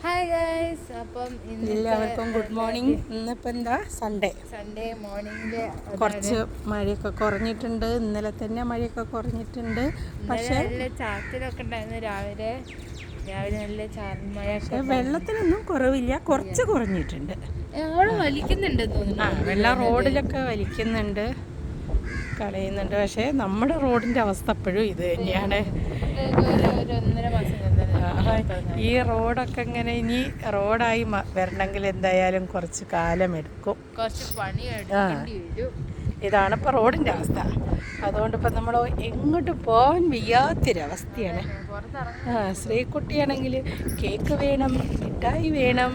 Hi guys, അപ്പം എല്ലാവർക്കും good morning. ഇന്നിപ്പോൾ എന്താ സൺഡേ മോർണിംഗിൽ കുറച്ച് മഴയൊക്കെ കുറഞ്ഞിട്ടുണ്ട്. ഇന്നലെ തന്നെ മഴയൊക്കെ കുറഞ്ഞിട്ടുണ്ട്. പക്ഷേ നല്ല ചാറ്റലൊക്കെ ഉണ്ടായിരുന്നു രാവിലെ നല്ല ചാറൽ മഴ. പക്ഷേ വെള്ളത്തിനൊന്നും കുറവില്ല, കുറച്ച് കുറഞ്ഞിട്ടുണ്ട്. വലിക്കുന്നുണ്ട് തോന്നുന്നു. വെള്ളം റോഡിലൊക്കെ വലിക്കുന്നുണ്ട്, കളയുന്നുണ്ട്. പക്ഷേ നമ്മുടെ റോഡിൻ്റെ അവസ്ഥ അപ്പോഴും ഇത് തന്നെയാണ്. ഒന്നര മാസം ഈ റോഡൊക്കെ ഇങ്ങനെ ഇനി റോഡായി വരണമെങ്കിൽ എന്തായാലും കുറച്ച് കാലമെടുക്കും, കുറച്ച് പണിയെടുക്കേണ്ടി വരും. ഇതാണ് ഇപ്പോൾ റോഡിൻ്റെ അവസ്ഥ. അതുകൊണ്ട് ഇപ്പം നമ്മൾ എങ്ങോട്ട് പോകാൻ വയ്യാത്തൊരവസ്ഥയാണ്. ശ്രീകുട്ടിയാണെങ്കിൽ കേക്ക് വേണം, മിഠായി വേണം,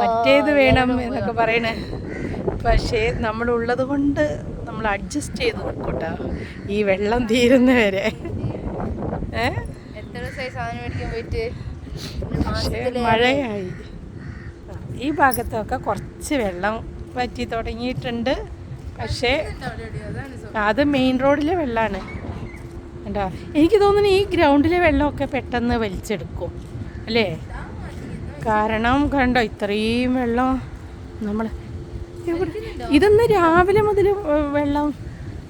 മറ്റേത് വേണം എന്നൊക്കെ പറയണേ. പക്ഷേ നമ്മളുള്ളത് കൊണ്ട് നമ്മൾ അഡ്ജസ്റ്റ് ചെയ്ത് നിൽക്കട്ടോ, ഈ വെള്ളം തീരുന്നവരെ. മഴയായി ഈ ഭാഗത്തൊക്കെ കുറച്ച് വെള്ളം വറ്റി തുടങ്ങിയിട്ടുണ്ട്. പക്ഷേ അത് മെയിൻ റോഡിലെ വെള്ളമാണ് കേട്ടോ. എനിക്ക് തോന്നുന്നു ഈ ഗ്രൗണ്ടിലെ വെള്ളമൊക്കെ പെട്ടെന്ന് വലിച്ചെടുക്കും അല്ലേ? കാരണം കണ്ടോ ഇത്രയും വെള്ളം നമ്മൾ ഇതൊന്ന് രാവിലെ മുതൽ വെള്ളം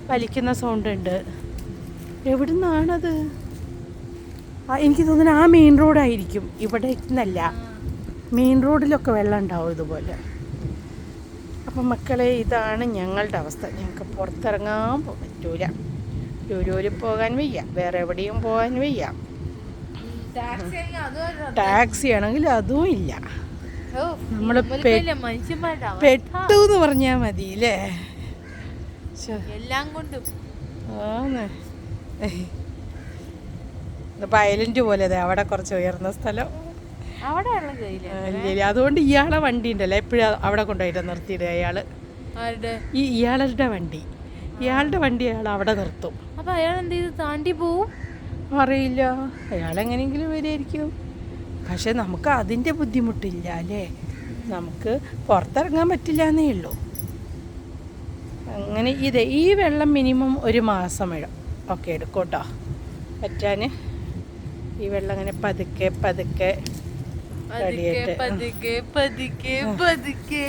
വലിക്കുന്ന സൗണ്ട് ഉണ്ട്. എവിടെ നിന്നാണത്? എനിക്ക് തോന്നുന്നു ആ മെയിൻ റോഡായിരിക്കും, ഇവിടെ നിന്നല്ല. മെയിൻ റോഡിലൊക്കെ വെള്ളം ഉണ്ടാവും ഇതുപോലെ. അപ്പം മക്കളെ, ഇതാണ് ഞങ്ങളുടെ അവസ്ഥ. ഞങ്ങൾക്ക് പുറത്തിറങ്ങാൻ പറ്റൂല. ലുലുവിൽ പോകാൻ വയ്യ, വേറെ എവിടെയും പോകാൻ വയ്യ. ടാക്സി ആണെങ്കിൽ അതും ഇല്ല. നമ്മൾ പെട്ടു എന്ന് പറഞ്ഞാൽ മതി അല്ലേ? എല്ലാം കൊണ്ടും ഇപ്പോൾ ഐലൻഡ് പോലെ അതെ, അവിടെ കുറച്ച് ഉയർന്ന സ്ഥലം, അവിടെ ഇല്ല. അതുകൊണ്ട് ഇയാളെ വണ്ടി ഉണ്ടല്ലോ എപ്പോഴും അവിടെ കൊണ്ടുപോയിട്ട് നിർത്തിയിടുക. ഇയാളുടെ വണ്ടി അയാൾ അവിടെ നിർത്തും. അപ്പോൾ അയാൾ എന്ത് ചെയ്ത് താണ്ടി പോവും അറിയില്ല, അയാളെങ്ങനെയെങ്കിലും വരുമായിരിക്കും. പക്ഷെ നമുക്ക് അതിൻ്റെ ബുദ്ധിമുട്ടില്ല അല്ലേ? നമുക്ക് പുറത്തിറങ്ങാൻ പറ്റില്ല എന്നേ ഉള്ളൂ. അങ്ങനെ ഈ വെള്ളം മിനിമം ഒരു മാസം ഒക്കെ എടുക്കും കേട്ടോ പറ്റാൻ. ഈ വെള്ളം അങ്ങനെ പതുക്കെ പതുക്കെ പതുക്കെ പതുക്കെ പതുക്കെ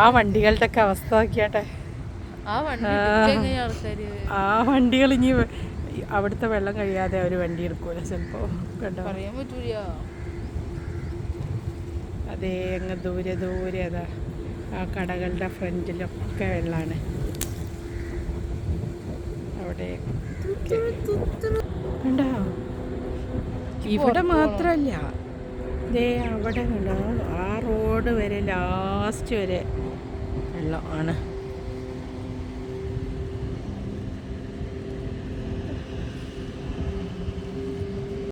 ആ വണ്ടികളുടെ ഒക്കെ അവസ്ഥ നോക്കിയാട്ടെ. ആ വണ്ടികൾ ഇനി അവിടുത്തെ വെള്ളം കഴിയാതെ ഒരു വണ്ടി എടുക്കൂല ചിലപ്പോൾ. കണ്ടോ, പറയാൻ പറ്റൂല. അതേ അങ്ങ് ദൂരെ ദൂരെ അതാ ആ കടകളുടെ ഫ്രണ്ടിലൊക്കെ വെള്ളമാണ്. അവിടെ കണ്ടോ, ഇവിടെ മാത്രമല്ല, ദേ അവിടെ കണ്ടോ, ആ റോഡ് വരെ ലാസ്റ്റ് വരെ വെള്ളം ആണ്.